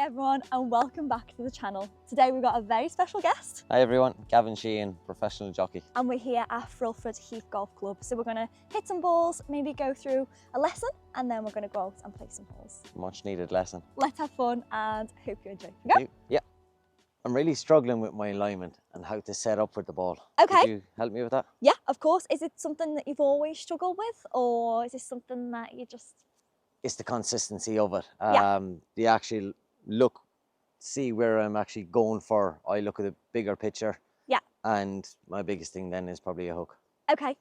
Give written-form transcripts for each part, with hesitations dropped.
everyone, and welcome back to the channel. Today we've got a very special guest. Hi everyone, Gavin Sheehan, professional jockey. And we're here at Frilford Heath Golf Club. So we're going to hit some balls, maybe go through a lesson, and then we're going to go out and play some holes. Much needed lesson. Let's have fun and hope you enjoy. Go. Yeah. I'm really struggling with my alignment and how to set up with the ball. Okay. Could you help me with that? Yeah, of course. Is it something that you've always struggled with, or is it something that you just... It's the consistency of it. Yeah. The actual see where I'm actually going for. I look at the bigger picture. Yeah. And my biggest thing then is probably a hook. Okay.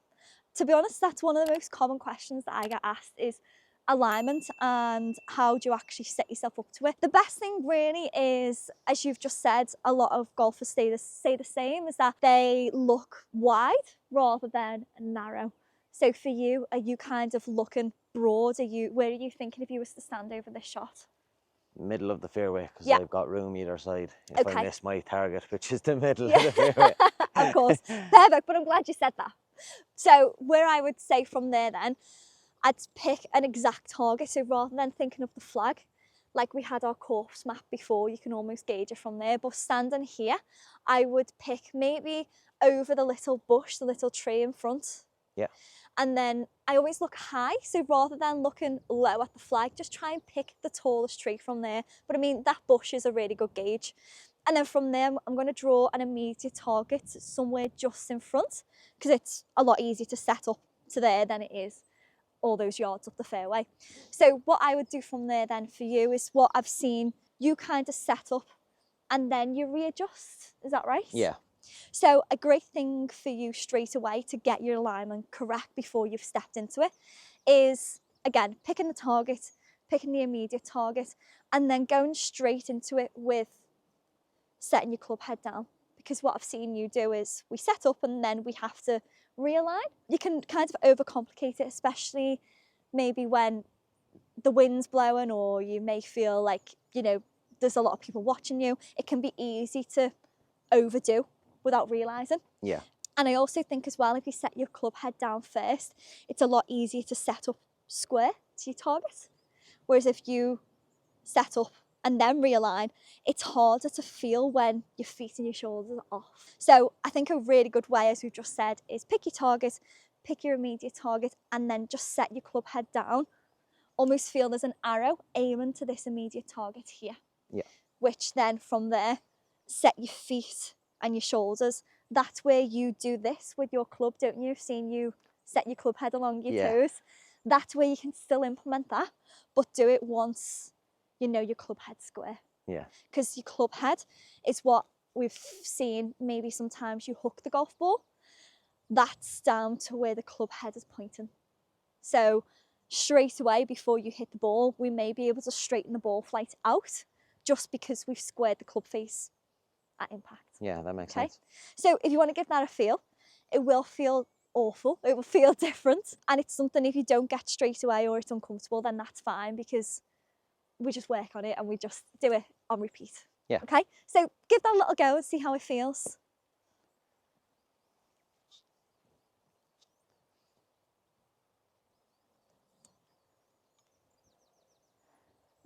To be honest, that's one of the most common questions that I get asked is alignment and how do you actually set yourself up to it. The best thing really is, as you've just said, a lot of golfers say the same, is that they look wide rather than narrow. So for you, are you kind of looking broad? Where are you thinking if you was to stand over this shot? Middle of the fairway, because Yeah. I've got room either side if Okay. I miss my target, which is the middle of the fairway. Of course. Perfect, but I'm glad you said that. So where I would say from there then, I'd pick an exact target. So rather than thinking of the flag, like we had our course map before, you can almost gauge it from there. But standing here, I would pick maybe over the little bush, the little tree in front. Yeah. And then I always look high. So rather than looking low at the flag, just try and pick the tallest tree from there. But I mean, that bush is a really good gauge. And then from there, I'm going to draw an immediate target somewhere just in front, because it's a lot easier to set up to there than it is all those yards up the fairway. So what I would do from there then for you is what I've seen you kind of set up and then you readjust. Is that right? Yeah. So a great thing for you straight away to get your alignment correct before you've stepped into it is, again, picking the target, picking the immediate target, and then going straight into it with setting your club head down. Because what I've seen you do is we set up and then we have to realign. You can kind of overcomplicate it, especially maybe when the wind's blowing or you may feel like, you know, there's a lot of people watching you. It can be easy to overdo without realising. Yeah. And I also think as well, if you set your club head down first, it's a lot easier to set up square to your target. Whereas if you set up and then realign, it's harder to feel when your feet and your shoulders are off. So I think a really good way, as we've just said, is pick your target, pick your immediate target, and then just set your club head down. Almost feel there's an arrow aiming to this immediate target here. Yeah. Which then from there, set your feet and your shoulders. That's where you do this with your club, don't you? I've seen you set your club head along your toes. That's where you can still implement that, but do it once you know your club head square. Yeah. Because your club head is what we've seen, maybe sometimes you hook the golf ball. That's down to where the club head is pointing. So straight away before you hit the ball, we may be able to straighten the ball flight out just because we've squared the club face at impact. Yeah, that makes sense. So if you want to give that a feel, it will feel awful, it will feel different. And it's something, if you don't get straight away or it's uncomfortable, then that's fine, because we just work on it and we just do it on repeat. Yeah. Okay, so give that a little go and see how it feels.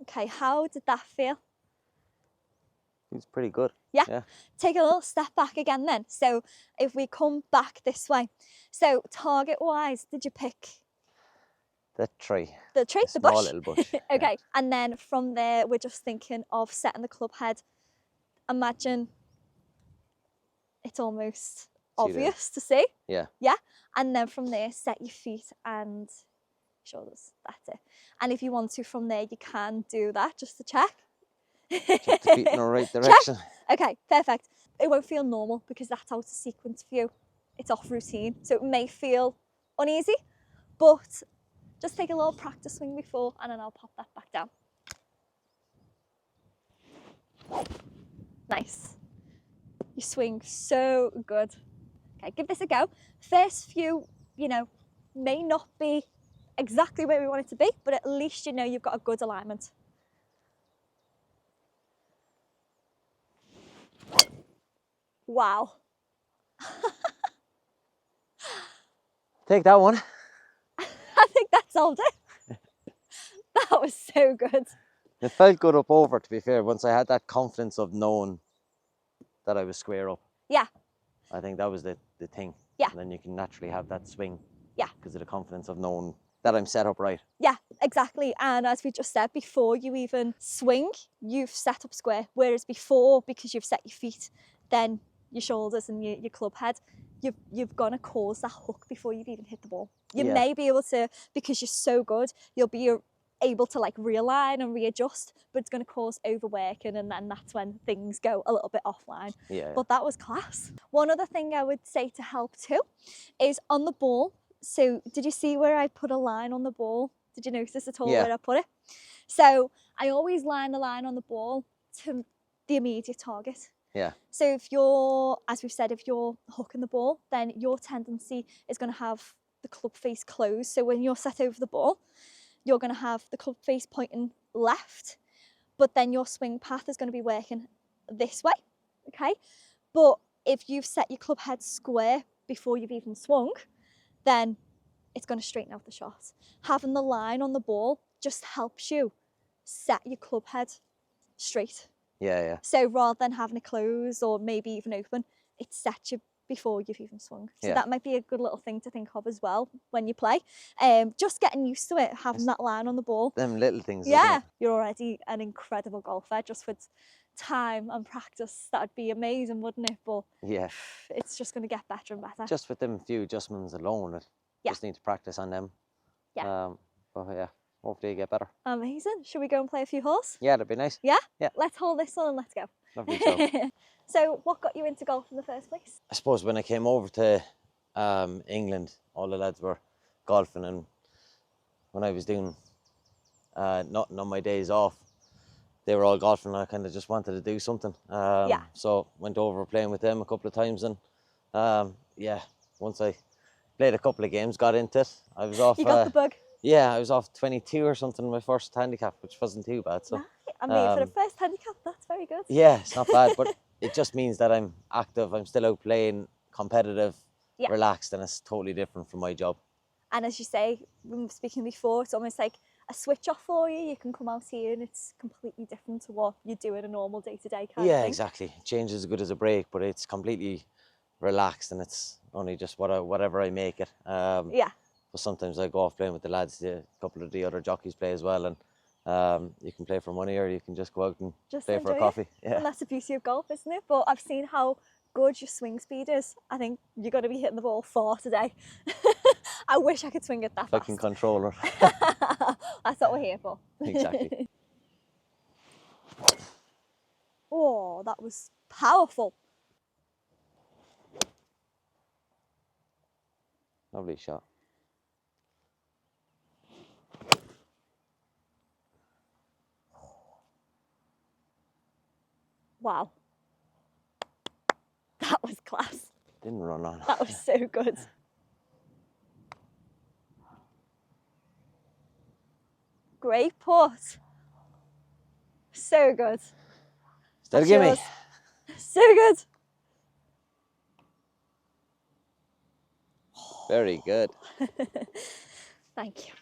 Okay, how did that feel? It's pretty good. Yeah. Take a little step back again then. So if we come back this way, so target wise, did you pick the tree? The tree, the small bush? Little bush. Okay, yeah. And then from there, we're just thinking of setting the club head. Imagine it's almost obvious to see. Yeah. Yeah. And then from there, set your feet and shoulders. That's it. And if you want to, from there, you can do that just to check. Keep the feet in the right direction. Check. Okay, perfect. It won't feel normal because that's out of sequence for you. It's off routine. So it may feel uneasy, but just take a little practice swing before and then I'll pop that back down. Nice. You swing so good. Okay, give this a go. First few, you know, may not be exactly where we want it to be, but at least you know you've got a good alignment. Wow. Take that one. I think that solved it. That was so good. It felt good up over, to be fair, once I had that confidence of knowing that I was square up. Yeah. I think that was the thing. Yeah. And then you can naturally have that swing. Yeah. Because of the confidence of knowing that I'm set up right. Yeah, exactly. And as we just said, before you even swing, you've set up square. Whereas before, because you've set your feet, then your shoulders and your club head, you've gonna cause that hook before you've even hit the ball. You may be able to, because you're so good, you'll be able to like realign and readjust, but it's going to cause overworking, and then that's when things go a little bit offline. But that was class. One other thing I would say to help too is on the ball. So did you see where I put a line on the ball? Did you notice at all where I put it? So I always line the line on the ball to the immediate target. Yeah. So if you're, as we've said, if you're hooking the ball, then your tendency is going to have the club face closed. So when you're set over the ball, you're going to have the club face pointing left, but then your swing path is going to be working this way, okay? But if you've set your club head square before you've even swung, then it's going to straighten out the shot. Having the line on the ball just helps you set your club head straight. Yeah. So rather than having it close or maybe even open, it sets you before you've even swung. So that might be a good little thing to think of as well when you play. Just getting used to it, having that line on the ball. Them little things. Yeah, you're already an incredible golfer. Just with time and practice, that'd be amazing, wouldn't it? But yeah, it's just going to get better and better. Just with them few adjustments alone, just need to practice on them. Yeah. But yeah, hopefully you get better. Amazing. Should we go and play a few holes? Yeah, that'd be nice. Yeah? Yeah. Let's hold this one and let's go. Lovely job. So what got you into golf in the first place? I suppose when I came over to England, all the lads were golfing, and when I was doing nothing on my days off, they were all golfing, and I kind of just wanted to do something. So went over playing with them a couple of times, and once I played a couple of games, got into it. I was off. You got the bug? Yeah, I was off 22 or something my first handicap, which wasn't too bad. So, I mean, for the first handicap, that's very good. Yeah, it's not bad, but it just means that I'm active, I'm still out playing, competitive, relaxed, and it's totally different from my job. And as you say, we were speaking before, it's almost like a switch off for you. You can come out here and it's completely different to what you do in a normal day-to-day kind of thing. Yeah, exactly. Change is as good as a break, but it's completely relaxed, and it's only just whatever I make it. But sometimes I go off playing with the lads. A couple of the other jockeys play as well, and you can play for money, or you can just go out and just play for a coffee. Yeah. And that's the beauty of golf, isn't it? But I've seen how good your swing speed is. I think you're going to be hitting the ball far today. I wish I could swing it that fast. I can control it. That's what we're here for. Exactly. Oh, that was powerful. Lovely shot. Wow. That was class. Didn't run on. That was so good. Great putt. So good. Still gimme. So good. Very good. Thank you.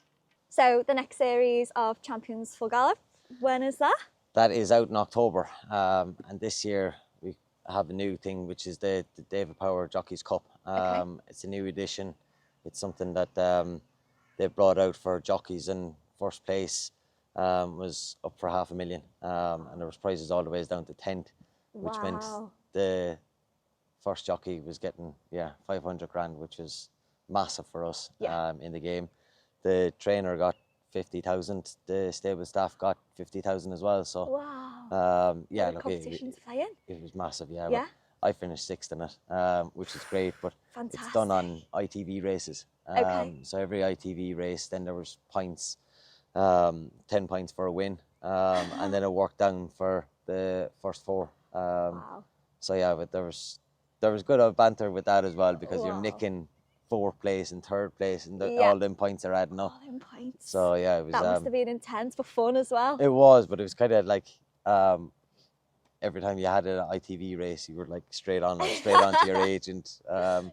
So the next series of Champions Full Gala, when is that? That is out in October, and this year we have a new thing, which is the David Power Jockeys Cup. It's a new edition. It's something that they brought out for jockeys, and first place was up for $500,000, and there was prizes all the way down to 10th, which meant the first jockey was getting 500 grand, which is massive for us in the game. The trainer got 50,000. The stable staff got 50,000 as well. So look, competition's flying. It was massive. Yeah. I finished 6th in it, which is great. But it's done on ITV races. So every ITV race, then there was points, 10 points for a win, and then it worked down for the first 4. So yeah, but there was good banter with that as well, because you're nicking 4th place and 3rd place, and all them points are adding up. All them points. So yeah, it was. That must have been intense but fun as well. It was, but it was kind of like, every time you had an ITV race, you were like straight on to your agent,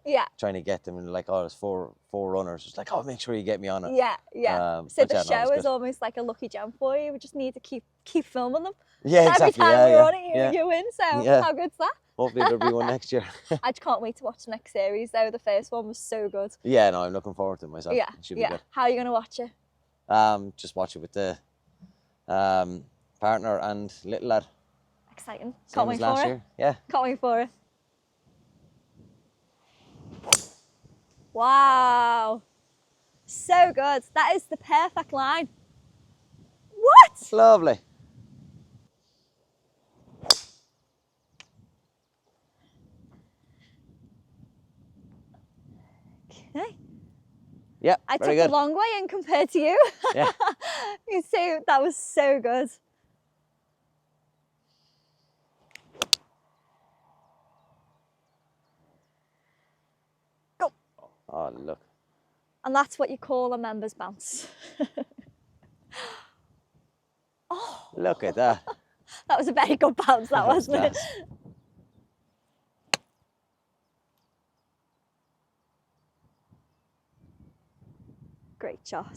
Yeah. trying to get them, and like, oh, there's four runners. It's like, oh, make sure you get me on it. Yeah, yeah. So But the yeah, no, it was show is good. almost like a lucky jump for you. We just need to keep filming them. Yeah, So exactly. every time Yeah, we're yeah, on it, you win. So yeah. how good's that? Hopefully there'll be one next year. I just can't wait to watch the next series though. The first one was so good. Yeah, no, I'm looking forward to it myself. Yeah, It should be yeah. good. How are you going to watch it? Just watch it with the partner and little lad. Exciting. Same Can't as wait last for year. it. Yeah. Can't wait for it. Wow. So good. That is the perfect line. What? Lovely. Okay. Yeah, I very took good. the long way in compared to you. Yeah. You see, that was so good. Go. Oh, look. And that's what you call a member's bounce. Oh, Look at that. that was a very good bounce, that was wasn't it? class. Great shot.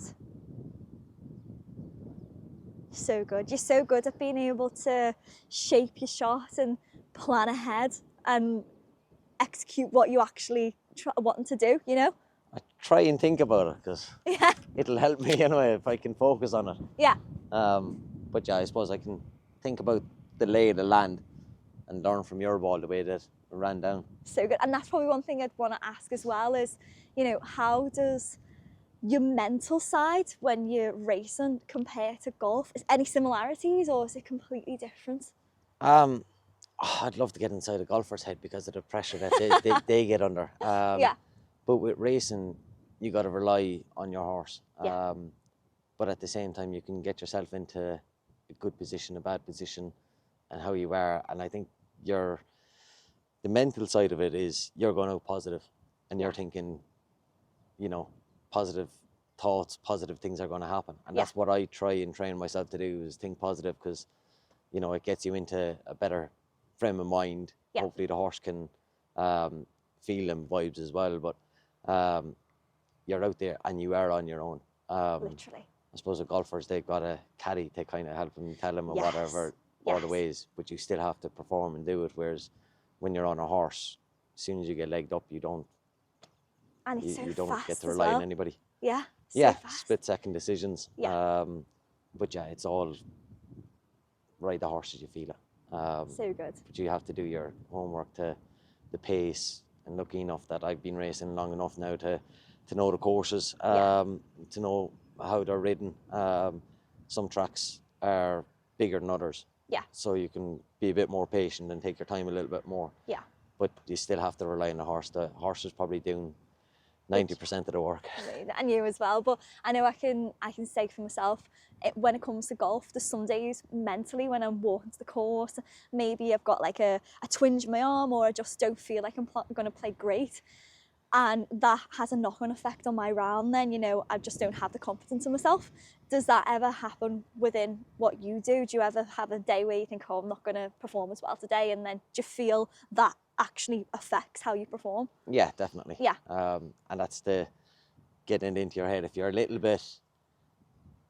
So good. You're so good at being able to shape your shot and plan ahead and execute what you actually wanting to do, you know? I try and think about it because Yeah. it'll help me anyway if I can focus on it. Yeah. But yeah, I suppose I can think about the lay of the land and learn from your ball the way that it ran down. So good. And that's probably one thing I'd want to ask as well is, you know, how does your mental side when you're racing compare to golf? Is any similarities or is it completely different? I'd love to get inside a golfer's head because of the pressure that they get under. Yeah. But with racing, you got to rely on your horse. Yeah. But at the same time, you can get yourself into a good position, a bad position, and how you are. And I think the mental side of it is you're going out positive, and you're thinking, you know, positive thoughts, positive things are going to happen. And that's what I try and train myself to do, is think positive, because, you know, it gets you into a better frame of mind. Yeah. Hopefully the horse can feel them vibes as well. But you're out there and you are on your own. Literally. I suppose the golfers, they've got a caddy to kind of help them, tell them or Yes. whatever, all the ways, but you still have to perform and do it. Whereas when you're on a horse, as soon as you get legged up, you don't And it's so you don't fast get to as rely well. on anybody. Yeah. So Yeah, fast. split-second decisions. Yeah. But yeah, it's all ride the horse as you feel it. So good. But you have to do your homework to the pace, and lucky enough that I've been racing long enough now to know the courses, to know how they're ridden. Some tracks are bigger than others. Yeah. So you can be a bit more patient and take your time a little bit more. Yeah. But you still have to rely on the horse. The horse is probably doing 90% of the work. And you as well. But I know I can say for myself, when it comes to golf, there's some days mentally when I'm walking to the course, maybe I've got like a twinge in my arm, or I just don't feel like I'm going to play great. And that has a knock-on effect on my round then, you know, I just don't have the confidence in myself. Does that ever happen within what you do? Do you ever have a day where you think, oh, I'm not going to perform as well today? And then do you feel that actually affects how you perform? Yeah, definitely. Yeah. And that's the getting it into your head. If you're a little bit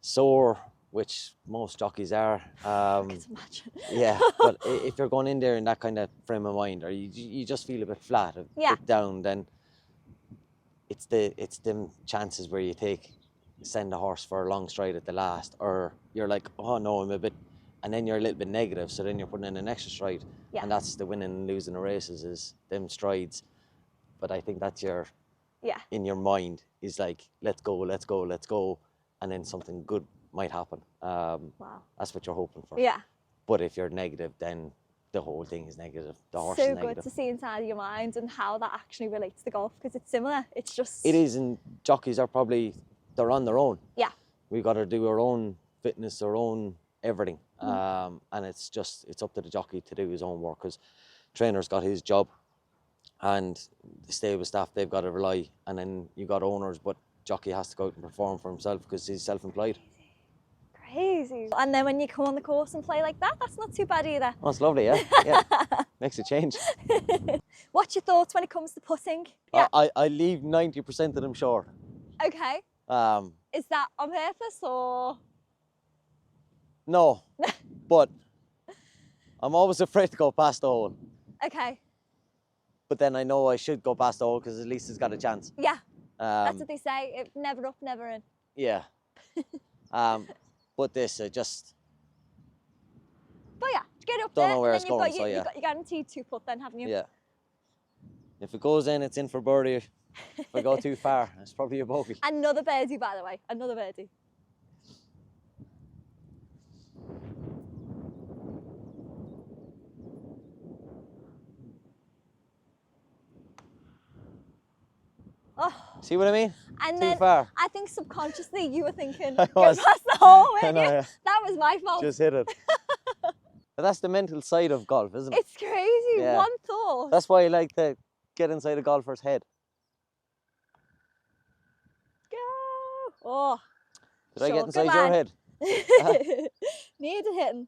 sore, which most jockeys are, I can imagine. yeah, but if you're going in there in that kind of frame of mind, or you just feel a bit flat, a bit down, then it's them chances where you send the horse for a long stride at the last, or you're like, oh no, I'm a bit, and then you're a little bit negative, so then you're putting in an extra stride. And that's the winning and losing the races, is them strides. But I think that's in your mind is like, let's go, let's go, let's go, and then something good might happen. Wow. That's what you're hoping for. Yeah. But if you're negative, then the whole thing is negative. The horse so is negative. Good to see inside your mind and how that actually relates to golf, because it's similar. It's just... It is, and jockeys are they're on their own. Yeah. We've got to do our own fitness, our own everything. And it's up to the jockey to do his own work, because trainer's got his job, and the stable staff, they've got to rely, and then you got owners, but jockey has to go out and perform for himself because he's self-employed. crazy. And then when you come on the course and play like that, that's not too bad either. Oh, it's lovely, yeah. Yeah. Makes a change. What's your thoughts when it comes to putting? Yeah. I leave 90% of them short. Okay. Is that on purpose or? No, but I'm always afraid to go past the hole. Okay. But then I know I should go past the hole because at least it's got a chance. Yeah. That's what they say. Never up, never in. Yeah. But this, I just But yeah, get up don't there know where and it's then you've going, got, so yeah. you've got your guaranteed 2 putt then, haven't you? Yeah. If it goes in, it's in for birdie. If I go too far, it's probably a bogey. Another birdie, by the way. Another birdie. Oh. See what I mean? And Too then far. I think subconsciously you were thinking, I go was. past the hole, I weren't know, you? yeah. That was my fault. Just hit it. But that's the mental side of golf, isn't it? It's crazy. Yeah. One thought. That's why I like to get inside a golfer's head. Go. Oh. Did I get Sure, inside come your on. head? Needed hitting.